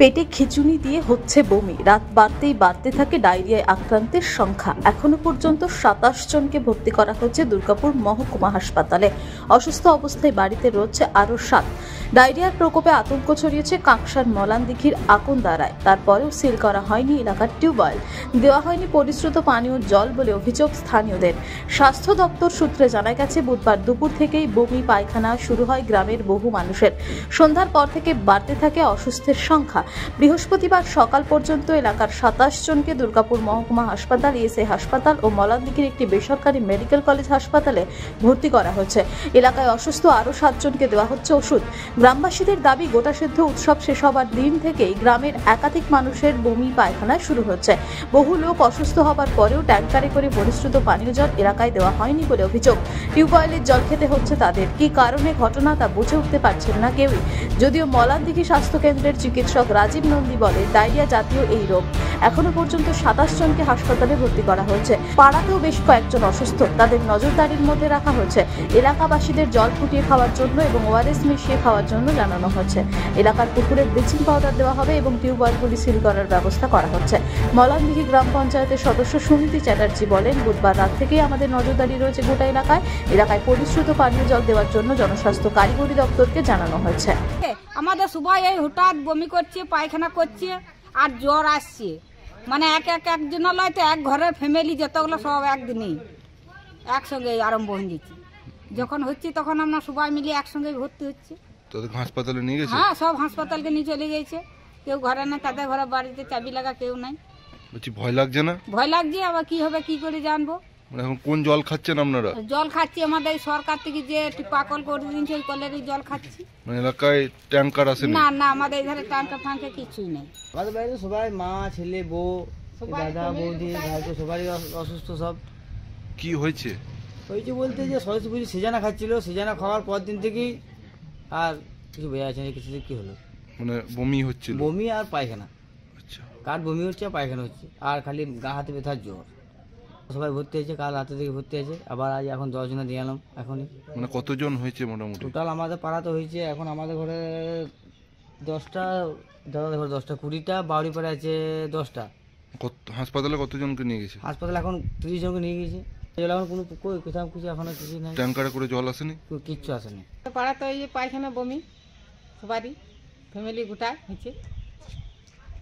পেটে খিঁচুনি দিয়ে হচ্ছে বমি, রাত বাড়তেই বাড়তে থাকে ডায়রিয়ায় আক্রান্তের সংখ্যা। এখনো পর্যন্ত 27 জনকে ভর্তি করা হয়েছে দুর্গাপুর মহকুমা হাসপাতালে। অসুস্থ অবস্থায় বাড়িতে রয়েছে আরও 7। ডায়রিয়ার প্রকোপে আতঙ্ক ছড়িয়েছে কাঁকসার মলানদিঘির আকন্দারায়। তারপরেও সিল করা হয়নি এলাকার টিউবওয়েল, দেওয়া হয়নি পরিশ্রুত পানীয় জল বলে অভিযোগ স্থানীয়দের। স্বাস্থ্য দপ্তর সূত্রে জানা গেছে, বুধবার দুপুর থেকেই বমি পায়খানা শুরু হয় গ্রামের বহু মানুষের। সন্ধ্যার পর থেকে বাড়তে থাকে অসুস্থের সংখ্যা। বৃহস্পতিবার সকাল পর্যন্ত এলাকার 27 জনকে দুর্গাপুর মহকুমা হাসপাতাল, ইএসআই হাসপাতাল ও মলানদিঘির একটি বেসরকারি মেডিকেল কলেজ হাসপাতালে ভর্তি করা হয়েছে। এলাকায় অসুস্থ আরও 7 জনকে দেওয়া হচ্ছে ওষুধ। গ্রামবাসীদের দাবি, গোটা সিদ্ধ উৎসব শেষ হবার দিন থেকেই গ্রামের একাধিক মানুষের বমি পায়খানা শুরু হচ্ছে। বহু লোক অসুস্থ হবার পরেও ট্যাঙ্কারে করে পরিশ্রুত পানীয় জল এলাকায় দেওয়া হয়নি বলে অভিযোগ। টিউবওয়েলের জল খেতে হচ্ছে তাদের। কি কারণে ঘটনা তা বুঝে উঠতে পারছেন না কেউই। যদিও মলানদিঘি স্বাস্থ্য কেন্দ্রের চিকিৎসক রাজীব নন্দী বলে, ডায়রিয়া জাতীয় এই রোগ। এখনো পর্যন্ত 27 জনকে হাসপাতালে ভর্তি করা হয়েছে। পাড়াতেও বেশ কয়েকজন অসুস্থ, তাদের নজরদারির মধ্যে রাখা হয়েছে। এলাকাবাসীদের জল ফুটিয়ে খাওয়ার জন্য এবং ওআরএস মিশিয়ে খাওয়ার জন্য জানানো হয়েছে। এলাকার পুকুরে ব্লিচিং পাউডার দেওয়া হবে এবং টিউবওয়েলগুলি সিল করার ব্যবস্থা করা হচ্ছে। মলানদিঘি গ্রাম পঞ্চায়েতের সদস্য সুনীতি চ্যাটার্জি বলেন, বুধবার রাত থেকেই আমাদের নজরদারি রয়েছে গোটা এলাকায় পরিশ্রুত পানীয় জল দেওয়ার জন্য জনস্বাস্থ্য কারিগরি দপ্তরকে জানানো হয়েছে। আমাদের সবাই এই হঠাৎ বমি করছে, পায়খানা করছে আর জ্বর আসছে। মানে একজন লয় তো এক ঘরের ফ্যামিলি যতগুলো সব একদিনই একসঙ্গে আরম্ভ হয়ে যাচ্ছে। যখন হচ্ছে তখন আমরা সবাই মিলে একসঙ্গে ভর্তি হচ্ছে। হাসপাতালে নিয়ে গেছে? হ্যাঁ, সব হাসপাতালকে নিয়ে চলে গেছে। কেউ ঘরে না, তাদের ঘরে বাড়িতে চাবি লাগা কেউ নাই। বলছি, ভয় লাগছে না? ভয় লাগছে, আবার কি হবে কি করে জানবো। এখন কোন জল খাচ্ছেন আপনারা? জল খাচ্ছি আমাদের সরকার থেকে যে পাকল করে দিয়েছে ওই কলেরই জল খাচ্ছি। মানে এলাকায় ট্যাঙ্কার আসে না? না, আমাদের এখানে ট্যাঙ্কার ফাঙ্কা কিছুই নেই। আমাদের বাড়িতে সবাই মা, ছেলে, বউ, দাদা, বৌদি, ভাইকে সবাই অসুস্থ। সব কি হয়েছে বলতে যে সরস্বতী পুজো সিজানা খাচ্ছিল, সিজানা খাওয়ার পর দিন থেকেই আর কিছু বোঝা যাচ্ছে না কিছু কি হলো। মানে বমি হচ্ছিল? বমি আর পায়খানা। আচ্ছা, কার বমি হচ্ছে আর পায়খানা হচ্ছে, আর খালি গা হাতে ব্যথার জ্বর। সবাই ভর্তি হয়েছে, কাল রাতে থেকে ভর্তি আছে। আবার আজ এখন 10 জনে দিয়ে এলাম এখনই। মানে কতজন হয়েছে মোটামুটি? টোটাল আমাদের পাড়াতে হয়েছে এখন আমাদের ঘরে 10টা, দাদা ঘরে 10টা, 20টা, বাউরি পাড়ে আছে 10টা। হাসপাতালে কতজনকে নিয়ে গেছে? হাসপাতালে এখন 30 জনকে নিয়ে গেছে। এখন কোনো কোথাও কিছু এখনো কিছু নাই। ট্যাঙ্কারে করে জল আসেনি? কিচ্ছু আসেনি। পাড়াতে ওই পায়খানা বমি সবারই ফ্যামিলি গোটা হচ্ছে।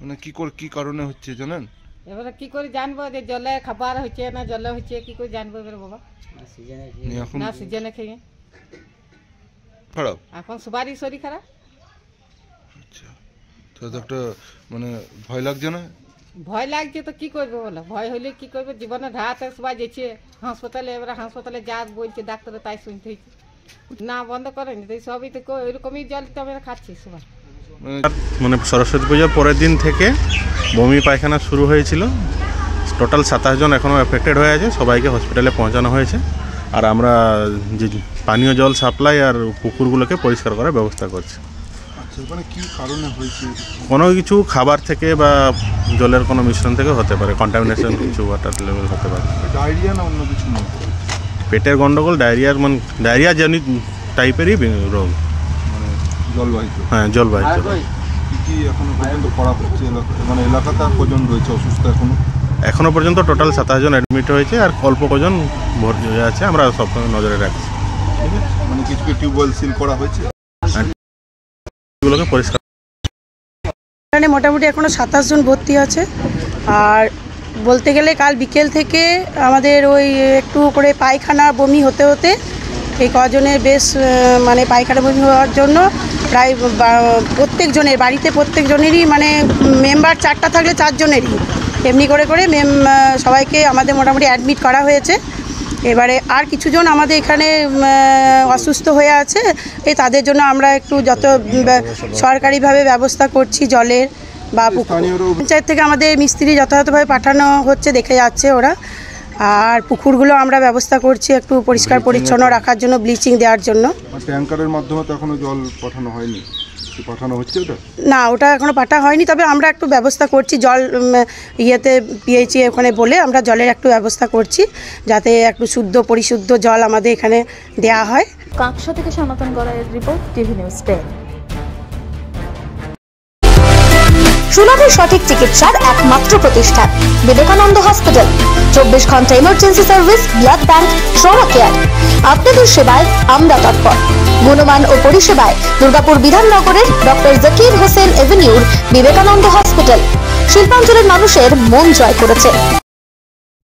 মানে কি কারণে হচ্ছে জানেন? এবারে কি করে জানবো যে জলে খাবার হচ্ছে না জলে হচ্ছে, কি করে জানবো এবারে বাবা? না সিজনে খেয়ে খারাপ, এখন সবারই শরীর খারাপ। আচ্ছা, তো একটা মানে ভয় লাগছে না? ভয় লাগছে তো কি করবো বলো, ভয় হলে কি করবো। জীবনে ধাতে সবাই যেছে হাসপাতালে, এবারে হাসপাতালে যা বলছে ডাক্তার তাই শুনতে হয়েছে। না বন্ধ করেনি তো সবই তো ওইরকমই জল তো আমরা খাচ্ছি সবাই। মানে সরস্বতী পূজার পরের দিন থেকে বমি পায়খানা শুরু হয়েছিল। টোটাল 27 জন এখনও এফেক্টেড হয়ে আছে, সবাইকে হসপিটালে পৌঁছানো হয়েছে। আর আমরা যে পানীয় জল সাপ্লাই আর পুকুরগুলোকে পরিষ্কার করার ব্যবস্থা করছি। মানে কি কারণে হয়েছে? কোনো কিছু খাবার থেকে বা জলের কোনো মিশ্রণ থেকে হতে পারে, কন্টামিনেশন কিছু ওয়াটার লেভেল হতে পারে। ডায়রিয়া না অন্য কিছু? পেটের গন্ডগোল, ডায়রিয়া জনিত টাইপেরই রোগ, মানে জলবাহিত। হ্যাঁ, জলবাহিত। কি এখনো পর্যন্ত করা হচ্ছে? মানে এলাকাতে কজন রয়েছে অসুস্থ এখনো পর্যন্ত? টোটাল 27 জন অ্যাডমিট হয়েছে আর অল্প কজন ভর্তি হয়ে আছে। আমরা সবসময় নজরে রাখছি। ঠিক আছে, মানে কিছু টিউবওয়েল সিল করা হয়েছে, এগুলোকে পরিষ্কার। এখানে মোটামুটি এখনো 27 জন ভর্তি আছে। আর বলতে গেলে কাল বিকেল থেকে আমাদের ওই একটু করে পায়খানা বমি হতে হতে এই কজনের বেশ মানে পায়খানা বমি হওয়ার জন্য প্রায় প্রত্যেকজনের বাড়িতে প্রত্যেকজনেরই মানে মেম্বার 4টা থাকলে 4 জনেরই এমনি করে সবাইকে আমাদের মোটামুটি অ্যাডমিট করা হয়েছে। এবারে আর কিছুজন আমাদের এখানে অসুস্থ হয়ে আছে, তাদের জন্য আমরা একটু যত সরকারিভাবে ব্যবস্থা করছি জলের বা পঞ্চায়েত থেকে আমাদের মিস্ত্রি যথাযথভাবে পাঠানো হচ্ছে, দেখে যাচ্ছে ওরা। আর পুকুরগুলো আমরা ব্যবস্থা করছি একটু পরিষ্কার পরিচ্ছন্ন রাখার জন্য, ব্লিচিং দেওয়ার জন্য। ট্যাঙ্কারের মাধ্যমে তো এখনো জল পাঠানো হয়নি? পাঠানো হচ্ছে ওটা? না, ওটা এখনো পাঠানো হয়নি, তবে আমরা একটু ব্যবস্থা করছি জল পিএইচি ওখানে বলে আমরা জলের একটু ব্যবস্থা করছি যাতে একটু শুদ্ধ পরিশুদ্ধ জল আমাদের এখানে দেওয়া হয়। কাঁকসা থেকে সনাতন গড়াইয়ের রিপোর্ট, টিভি নিউজ 10। সুলভে সঠিক চিকিৎসার একমাত্র প্রতিষ্ঠান বিবেকানন্দ হসপিটাল। 24 ঘন্টা emergency service, blood bank, trauma care. আপনাদের সেবায় আমরা তৎপর। গুণমান ও পরিষেবায় দুর্গাপুর বিধাননগরের ডক্টর জাকির হোসেন এভিনিউর বিবেকানন্দ হসপিটাল শিল্পাঞ্চলের মানুষের মন জয় করেছে।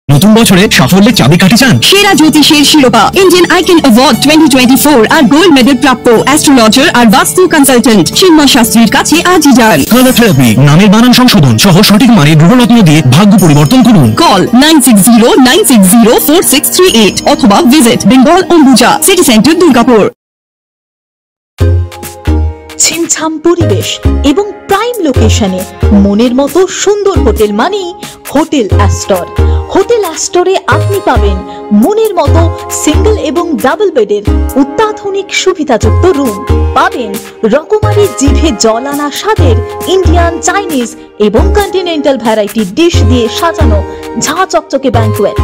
নতুন বছরে সাফল্যের চাবিকাঠি চান? সেরা জ্যোতিষের শিরোপা ইন্ডিয়ান আইকন অ্যাওয়ার্ড 2024 আর গোল্ড মেডেল প্রাপ্ত অ্যাস্ট্রোলজার আর বাস্তু কনসালটেন্ট চিন্ময় শাস্ত্রীর কাছে আজই যান। কালার থেরাপি, নামের বানান সংশোধন সহ সঠিক মানের গ্রহরত্ন দিয়ে ভাগ্য পরিবর্তন করুন। কল 9609604638 অথবা visit Bengal Ambuja City Centre Durgapur. ছিমছাম পরিবেশ এবং প্রাইম লোকেশনে মনের মতো সুন্দর হোটেল মানেই হোটেল অ্যাস্টর। হোটেল অ্যাস্টরে আপনি পাবেন মনের মতো সিঙ্গেল এবং ডাবল বেডের অত্যাধুনিক সুবিধাযুক্ত রুম, পাবেন রকমারি জিভে জল আনা স্বাদের ইন্ডিয়ান, চাইনিজ এবং কন্টিনেন্টাল ভ্যারাইটি ডিশ দিয়ে সাজানো ঝাঁ চকচকে ব্যাংকুয়েট।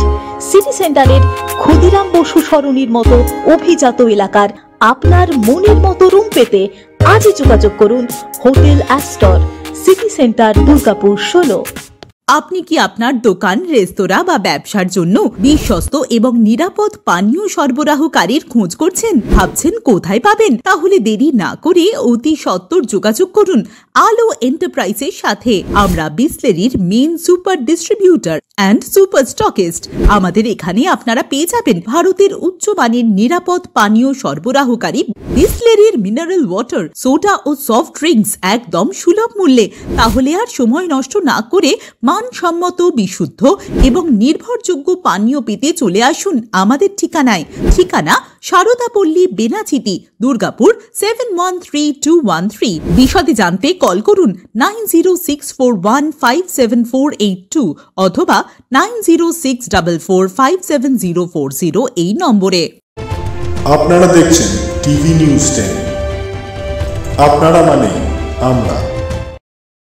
সিটি সেন্টারের ক্ষুদিরাম বসু সরণির মতো অভিজাত এলাকার আপনার মনের মতো রুম পেতে আজই যোগাযোগ করুন hotel Astor, city Centre, Durgapur 16। আপনি কি আপনার দোকান, রেস্তোরাঁ বা ব্যবসার জন্য বিশ্বস্ত এবং নিরাপদ পানীয় সরবরাহকারীর খোঁজ করছেন? ভাবছেন কোথায় পাবেন? তাহলে দেরি না করে অতি সত্বর যোগাযোগ করুন আলো এন্টারপ্রাইজের সাথে। আমরা বিসলেরির main super distributor and super stockist. আমাদের এখানে আপনারা পেয়ে যাবেন ভারতের উচ্চমানের নিরাপদ পানীয় সরবরাহকারী বিসলেরির মিনারেল ওয়াটার, সোডা ও সফট ড্রিঙ্কস একদম সুলভ মূল্যে। তাহলে আর সময় নষ্ট না করে মানসম্মত, বিশুদ্ধ এবং নির্ভরযোগ্য পানীয় পেতে চলে আসুন আমাদের ঠিকানায়। ঠিকানা সারদাপল্লী, বেনাচিতি, দুর্গাপুর 713213। বিশদে জানতে কল করুন 9064157482 অথবা 9064457040 এই নম্বরে। আপনারা দেখছেন টিভি নিউজ 10। আপনারা মানে আমরা।